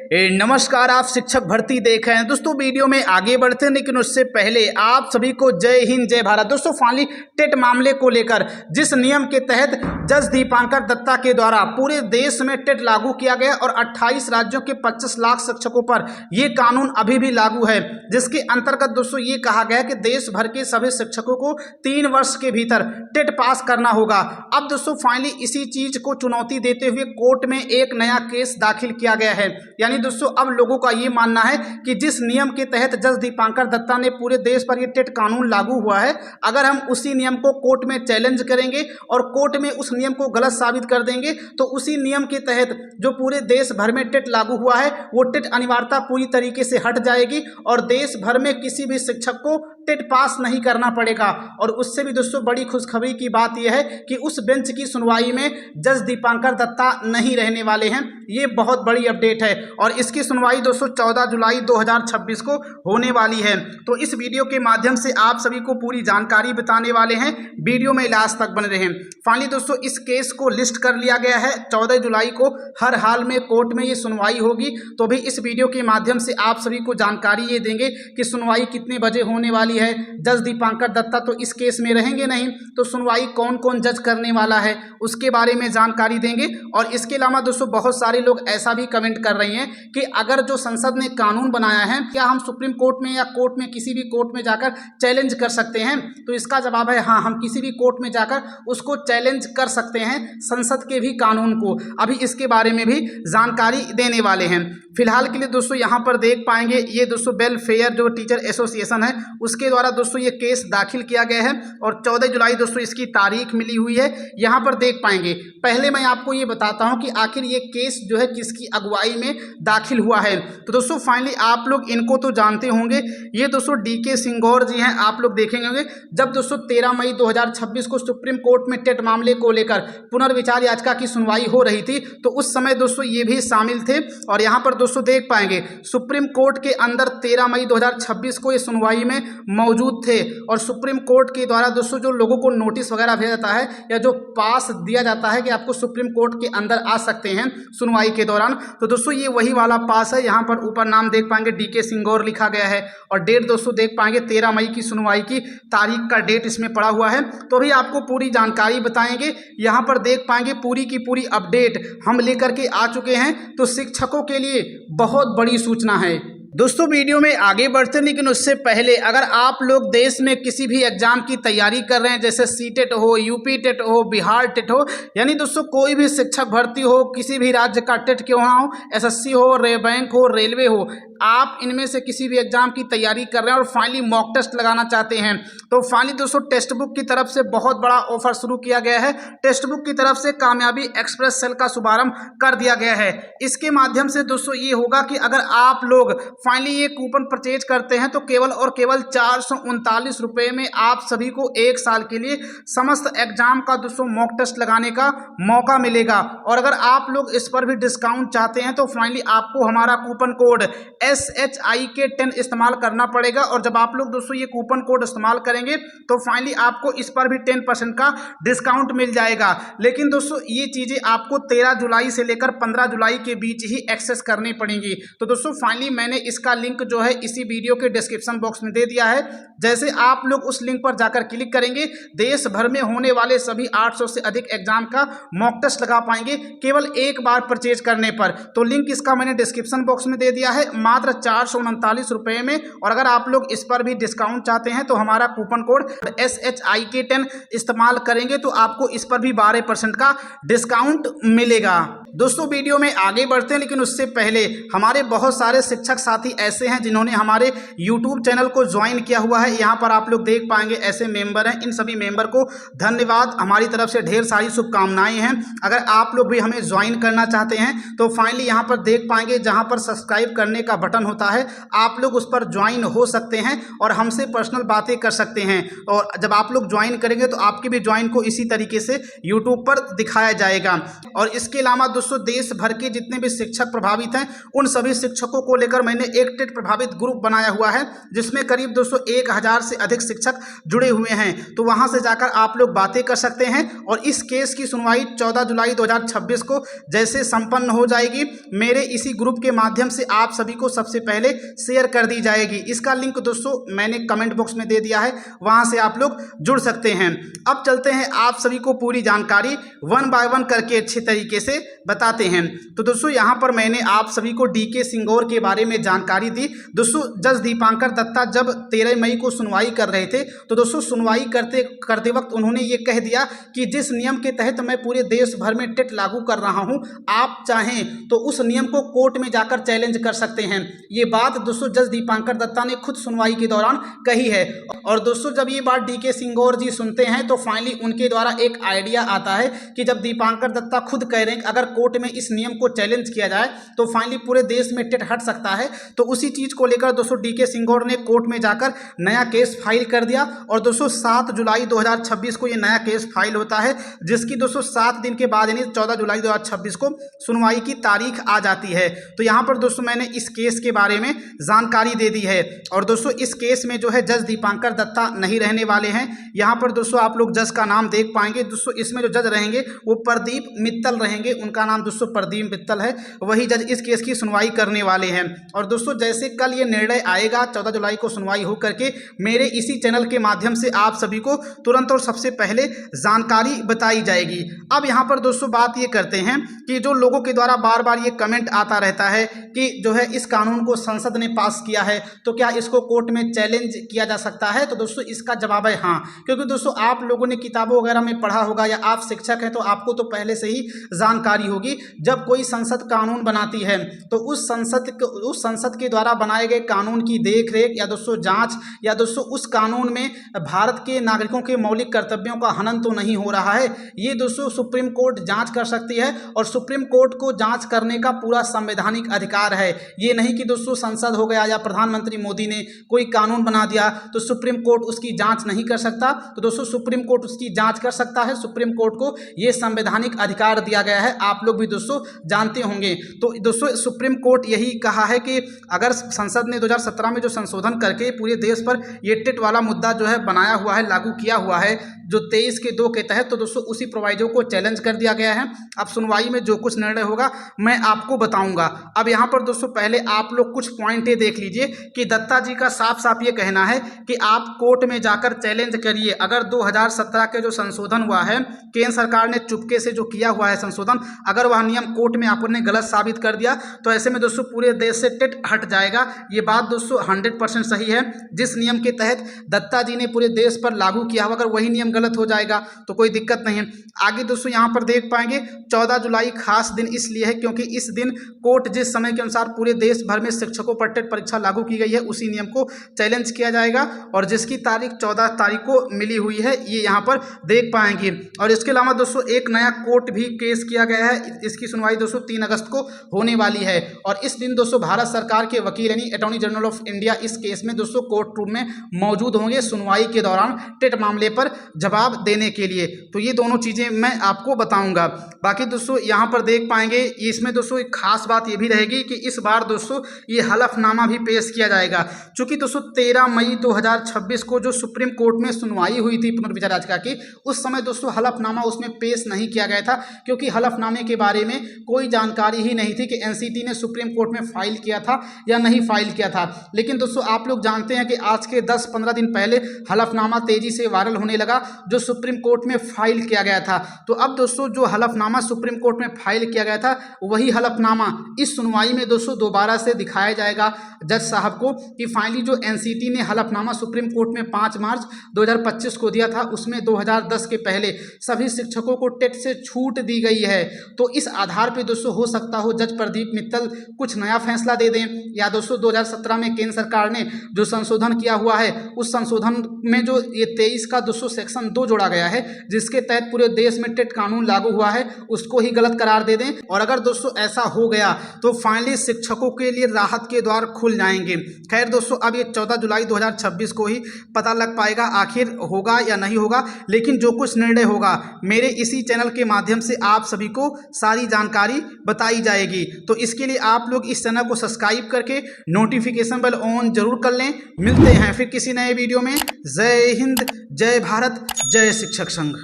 नमस्कार, आप शिक्षक भर्ती देख रहे हैं। दोस्तों वीडियो में आगे बढ़ते हैं, लेकिन उससे पहले आप सभी को जय हिंद जय भारत। दोस्तों फाइनली टेट मामले को लेकर जिस नियम के तहत जज दीपांकर दत्ता के द्वारा पूरे देश में टेट लागू किया गया और 28 राज्यों के 25 लाख शिक्षकों पर यह कानून अभी भी लागू है, जिसके अंतर्गत दोस्तों ये कहा गया कि देश भर के सभी शिक्षकों को 3 वर्ष के भीतर टेट पास करना होगा। अब दोस्तों फाइनली इसी चीज को चुनौती देते हुए कोर्ट में एक नया केस दाखिल किया गया है। यानी दोस्तों अब लोगों का ये मानना है कि जिस नियम के तहत जज दीपांकर दत्ता ने पूरे देश पर ये टेट कानून लागू हुआ है, अगर हम उसी नियम को कोर्ट में चैलेंज करेंगे और कोर्ट में उस नियम को गलत साबित कर देंगे, तो उसी नियम के तहत जो पूरे देश भर में टेट लागू हुआ है वो टेट अनिवार्यता पूरी तरीके से हट जाएगी और देश भर में किसी भी शिक्षक को टेट पास नहीं करना पड़ेगा। और उससे भी दोस्तों बड़ी खुशखबरी की बात यह है कि उस बेंच की सुनवाई में जज दीपांकर दत्ता नहीं रहने वाले हैं। ये बहुत बड़ी अपडेट है और इसकी सुनवाई दोस्तों 14 जुलाई 2026 को होने वाली है। तो इस वीडियो के माध्यम से आप सभी को पूरी जानकारी बताने वाले हैं, वीडियो में लास्ट तक बने रहें। फाइनली दोस्तों इस केस को लिस्ट कर लिया गया है, 14 जुलाई को हर हाल में कोर्ट में ये सुनवाई होगी। तो भी इस वीडियो के माध्यम से आप सभी को जानकारी ये देंगे कि सुनवाई कितने बजे होने वाली है। जज दीपांकर दत्ता तो इस केस में रहेंगे नहीं, तो सुनवाई कौन कौन जज करने वाला है उसके बारे में जानकारी देंगे। और इसके अलावा दोस्तों बहुत सारे लोग ऐसा भी कमेंट कर रहे हैं कि अगर जो संसद ने कानून बनाया है क्या हम सुप्रीम कोर्ट में या कोर्ट में किसी भी कोर्ट में जाकर चैलेंज कर सकते हैं। तो इसका जवाब है हाँ, हम किसी भी कोर्ट में जाकर उसको चैलेंज कर सकते हैं, संसद के भी कानून को। अभी इसके बारे में भी जानकारी देने वाले हैं। फिलहाल के लिए दोस्तों यहाँ पर देख पाएंगे ये दोस्तों वेलफेयर जो टीचर एसोसिएशन है उसके द्वारा दोस्तों ये केस दाखिल किया गया है और 14 जुलाई दोस्तों इसकी तारीख मिली हुई है, यहाँ पर देख पाएंगे। पहले मैं आपको ये बताता हूँ कि आखिर ये केस जो है किसकी अगुवाई में दाखिल हुआ है। तो दोस्तों फाइनली आप लोग इनको तो जानते होंगे, ये दोस्तों DK सिंगौर जी हैं। आप लोग देखेंगे होंगे जब दोस्तों 13 मई 2026 को सुप्रीम कोर्ट में टेट मामले को लेकर पुनर्विचार याचिका की सुनवाई हो रही थी, तो उस समय दोस्तों ये भी शामिल थे। और यहाँ पर दोस्तों देख पाएंगे सुप्रीम कोर्ट के अंदर 13 मई 2026 को ये सुनवाई में मौजूद थे और सुप्रीम कोर्ट के द्वारा दोस्तों जो लोगों को नोटिस वगैरह भेजा जाता है या जो पास दिया जाता है कि आपको सुप्रीम कोर्ट के अंदर आ सकते हैं सुनवाई के दौरान, तो दोस्तों ये वही वाला पास है। यहाँ पर ऊपर नाम देख पाएंगे DK सिंगौर लिखा गया है और डेट दोस्तों देख पाएंगे 13 मई की सुनवाई की तारीख का डेट इसमें पड़ा हुआ है। तो भी आपको पूरी जानकारी बताएंगे, यहाँ पर देख पाएंगे पूरी की पूरी अपडेट हम लेकर के आ चुके हैं। तो शिक्षकों के लिए बहुत बड़ी सूचना है। दोस्तों वीडियो में आगे बढ़ते हैं, लेकिन उससे पहले अगर आप लोग देश में किसी भी एग्जाम की तैयारी कर रहे हैं, जैसे CTET हो, UP टेट हो, बिहार टेट हो, यानी दोस्तों कोई भी शिक्षक भर्ती हो, किसी भी राज्य का टेट क्यों ना हो, SSC हो, बैंक हो, रेलवे हो, आप इनमें से किसी भी एग्जाम की तैयारी कर रहे हैं और फाइनली मॉक टेस्ट लगाना चाहते हैं, तो फाइनली दोस्तों टेक्स्ट बुक की तरफ से बहुत बड़ा ऑफर शुरू किया गया है। टेक्स्ट बुक की तरफ से कामयाबी एक्सप्रेस सेल का शुभारंभ कर दिया गया है। इसके माध्यम से दोस्तों ये होगा कि अगर आप लोग फाइनली ये कूपन परचेज करते हैं तो केवल और केवल 439 रुपये में आप सभी को 1 साल के लिए समस्त एग्जाम का दोस्तों मॉक टेस्ट लगाने का मौका मिलेगा। और अगर आप लोग इस पर भी डिस्काउंट चाहते हैं तो फाइनली आपको हमारा कूपन कोड SHIK10 इस्तेमाल करना पड़ेगा। और जब आप लोग दोस्तों ये कूपन कोड इस्तेमाल करेंगे तो फाइनली आपको इस पर भी 10% का डिस्काउंट मिल जाएगा। लेकिन दोस्तों ये चीज़ें आपको 13 जुलाई से लेकर 15 जुलाई के बीच ही एक्सेस करनी पड़ेंगी। तो दोस्तों फाइनली मैंने इसका लिंक जो है इसी वीडियो के डिस्क्रिप्शन बॉक्स में दे दिया है। जैसे आप लोग उस लिंक पर जाकर क्लिक करेंगे, देश भर में होने वाले सभी 800 से अधिक एग्जाम का मॉक टेस्ट लगा पाएंगे केवल एक बार परचेज करने पर। तो लिंक इसका मैंने डिस्क्रिप्शन बॉक्स में दे दिया है मात्र 439 रुपये में। और अगर आप लोग इस पर भी डिस्काउंट चाहते हैं तो हमारा कूपन कोड SHIK10 इस्तेमाल करेंगे तो आपको इस पर भी 12% का डिस्काउंट मिलेगा। दोस्तों वीडियो में आगे बढ़ते हैं, लेकिन उससे पहले हमारे बहुत सारे शिक्षक साथी ऐसे हैं जिन्होंने हमारे YouTube चैनल को ज्वाइन किया हुआ है। यहाँ पर आप लोग देख पाएंगे ऐसे मेंबर हैं, इन सभी मेंबर को धन्यवाद, हमारी तरफ से ढेर सारी शुभकामनाएं हैं। अगर आप लोग भी हमें ज्वाइन करना चाहते हैं तो फाइनली यहाँ पर देख पाएंगे जहाँ पर सब्सक्राइब करने का बटन होता है, आप लोग उस पर ज्वाइन हो सकते हैं और हमसे पर्सनल बातें कर सकते हैं। और जब आप लोग ज्वाइन करेंगे तो आपके भी ज्वाइन को इसी तरीके से YouTube पर दिखाया जाएगा। और इसके अलावा दोस्तों देश भर के जितने भी शिक्षक प्रभावित हैं उन सभी शिक्षकों को लेकर मैंने एक टेट प्रभावित ग्रुप बनाया हुआ है, जिसमें करीब दोस्तों 1000 से अधिक शिक्षक जुड़े हुए हैं। तो वहां से जाकर आप लोग बातें कर सकते हैं और इस केस की सुनवाई 14 जुलाई 2026 को जैसे संपन्न हो जाएगी, मेरे इसी ग्रुप के माध्यम से आप सभी को सबसे पहले शेयर कर दी जाएगी। इसका लिंक दोस्तों मैंने कमेंट बॉक्स में दे दिया है, वहां से आप लोग जुड़ सकते हैं। अब चलते हैं आप सभी को पूरी जानकारी वन बाय वन करके अच्छे तरीके से बताते हैं। तो दोस्तों यहाँ पर मैंने आप सभी को डीके सिंगोर के बारे में जानकारी दी। दोस्तों जज दीपांकर दत्ता जब 13 मई को सुनवाई कर रहे थे तो दोस्तों सुनवाई करते वक्त उन्होंने ये कह दिया कि जिस नियम के तहत मैं पूरे देश भर में टेट लागू कर रहा हूं, आप चाहें तो उस नियम को कोर्ट में जाकर चैलेंज कर सकते हैं। ये बात दोस्तों जज दीपांकर दत्ता ने खुद सुनवाई के दौरान कही है। और दोस्तों जब ये बात डीके सिंगोर जी सुनते हैं तो फाइनली उनके द्वारा एक आइडिया आता है कि जब दीपांकर दत्ता खुद कह रहे हैं कि अगर कोर्ट में इस नियम को चैलेंज किया जाए तो फाइनली पूरे देश में टेट हट सकता है, तो उसी चीज को लेकर दोस्तों डीके सिंगोर ने कोर्ट में जाकर नया केस फाइल कर दिया। और दोस्तों 7 जुलाई 2026 को ये नया केस फाइल होता है, जिसकी दोस्तों 7 दिन के बाद यानी 14 जुलाई 2026 को सुनवाई की तारीख आ जाती है। तो यहाँ पर दोस्तों मैंने इस केस के बारे में जानकारी दे दी है। और दोस्तों इस केस में जो है जज दीपांकर दत्ता नहीं रहने वाले हैं। यहाँ पर दोस्तों आप लोग जज का नाम देख पाएंगे। दोस्तों इसमें जो जज रहेंगे वो प्रदीप मित्तल रहेंगे, उनका नाम दोस्तों प्रदीप मित्तल है, वही जज इस केस की सुनवाई करने वाले हैं। और दोस्तों जैसे कल ये निर्णय आएगा 14 जुलाई को सुनवाई हो करके मेरे इसी चैनल के माध्यम से आप सभी को तुरंत और सबसे पहले जानकारी बताई जाएगी। अब यहाँ पर दोस्तों बात ये करते हैं कि जो लोगों के द्वारा बार बार ये कमेंट आता रहता है कि जो है इस कानून को संसद ने पास किया है तो क्या इसको कोर्ट में चैलेंज किया जा सकता है, तो दोस्तों इसका जवाब है हाँ। क्योंकि दोस्तों आप लोगों ने किताबों वगैरह में पढ़ा होगा या आप शिक्षक हैं तो आपको तो पहले से ही जानकारी होगी, जब कोई संसद कानून बनाती है तो उस संसद के द्वारा बनाए गए कानून की देख रेख या दोस्तों जांच या दोस्तों उस कानून में भारत के नागरिकों के मौलिक कर्तव्यों का हनन तो नहीं हो रहा है, ये दोस्तों सुप्रीम कोर्ट जांच कर सकती है। और सुप्रीम कोर्ट को जांच करने का पूरा संवैधानिक अधिकार है। ये नहीं कि दोस्तों संसद हो गया या प्रधानमंत्री मोदी ने कोई कानून बना दिया तो सुप्रीम कोर्ट उसकी जांच नहीं कर सकता, तो दोस्तों सुप्रीम कोर्ट उसकी जांच कर सकता है। सुप्रीम कोर्ट को ये संवैधानिक अधिकार दिया गया है, आप लोग भी दोस्तों जानते होंगे। तो दोस्तों सुप्रीम कोर्ट यही कहा है कि अगर संसद ने 2017 में जो संशोधन करके पूरे देश पर ये टेट वाला मुद्दा जो है बनाया हुआ है, लागू किया हुआ है जो 23 के 2 के तहत, तो दोस्तों उसी प्रोवाइडो को चैलेंज कर दिया गया है। अब सुनवाई में जो कुछ निर्णय होगा मैं आपको बताऊंगा। अब यहाँ पर दोस्तों पहले आप लोग कुछ पॉइंटें देख लीजिए कि दत्ता जी का साफ साफ ये कहना है कि आप कोर्ट में जाकर चैलेंज करिए। अगर 2017 के जो संशोधन हुआ है, केंद्र सरकार ने चुपके से जो किया हुआ है संशोधन, अगर वह नियम कोर्ट में आपने गलत साबित कर दिया तो ऐसे में दोस्तों पूरे देश से टेट हट जाएगा। ये बात दोस्तों 100% सही है। जिस नियम के तहत दत्ता जी ने पूरे देश पर लागू किया हुआ, अगर वही नियम गलत हो जाएगा तो कोई दिक्कत नहीं है। आगे दोस्तों यहाँ पर देख पाएंगे 14 जुलाई खास दिन इसलिए है क्योंकि इस दिन कोर्ट जिस समय के अनुसार पूरे देश भर में शिक्षकों पर टेट परीक्षा लागू की गई है उसी नियम को चैलेंज किया जाएगा और जिसकी तारीख 14 तारीख को मिली हुई है, ये यहाँ पर देख पाएंगे। और इसके अलावा दोस्तों एक नया कोर्ट भी केस किया गया है, इसकी सुनवाई दोस्तों 3 अगस्त को होने वाली है। और इस दिन दोस्तों भारत सरकार के वकील यानी अटॉर्नी जनरल ऑफ इंडिया इस केस में दोस्तों कोर्ट रूम में मौजूद होंगे सुनवाई के दौरान टेट मामले पर जवाब देने के लिए। तो ये दोनों चीज़ें मैं आपको बताऊंगा। बाकी दोस्तों यहाँ पर देख पाएंगे इसमें दोस्तों एक खास बात ये भी रहेगी कि इस बार दोस्तों ये हलफनामा भी पेश किया जाएगा। चूंकि दोस्तों 13 मई 2026 को जो सुप्रीम कोर्ट में सुनवाई हुई थी पुनर्विचार याचिका की, उस समय दोस्तों हलफनामा उसमें पेश नहीं किया गया था क्योंकि हलफनामे के बारे में कोई जानकारी ही नहीं थी कि एनसीटी ने सुप्रीम कोर्ट में फाइल किया था या नहीं फाइल किया था। लेकिन दोस्तों आप लोग जानते हैं कि आज के 10-15 दिन पहले हलफनामा तेजी से वायरल होने लगा जो सुप्रीम कोर्ट में फाइल किया गया था। तो अब दोस्तों जो हलफनामा सुप्रीम कोर्ट में फाइल किया गया था वही हलफनामा इस सुनवाई में दोस्तों दोबारा से दिखाया जाएगा जज साहब को कि फाइनली जो एनसीटी ने हलफनामा सुप्रीम कोर्ट में 5 मार्च 2025 को दिया था उसमें 2010 के पहले सभी शिक्षकों को टेट से छूट दी गई है। तो इस आधार पर दोस्तों हो सकता हो जज प्रदीप मित्तल कुछ नया फैसला दे दें, या दोस्तों 2017 में केंद्र सरकार ने जो संशोधन किया हुआ है उस संशोधन में जो ये 23 का दोस्तों सेक्शन 2 जोड़ा गया है जिसके तहत पूरे देश में टेट कानून लागू हुआ है उसको ही गलत करार दे दें। और अगर दोस्तों ऐसा हो गया तो फाइनली शिक्षकों के लिए राहत के द्वार खुल जाएंगे। खैर दोस्तों अब ये 14 जुलाई 2026 को ही पता लग पाएगा आखिर होगा या नहीं होगा, लेकिन जो कुछ निर्णय होगा मेरे इसी चैनल के माध्यम से आप सभी को सारी जानकारी बताई जाएगी। तो इसके लिए आप लोग इस चैनल को सब्सक्राइब करके नोटिफिकेशन बेल ऑन जरूर कर लें। मिलते हैं फिर किसी नए वीडियो में। जय हिंद, जय भारत, जय शिक्षक संघ।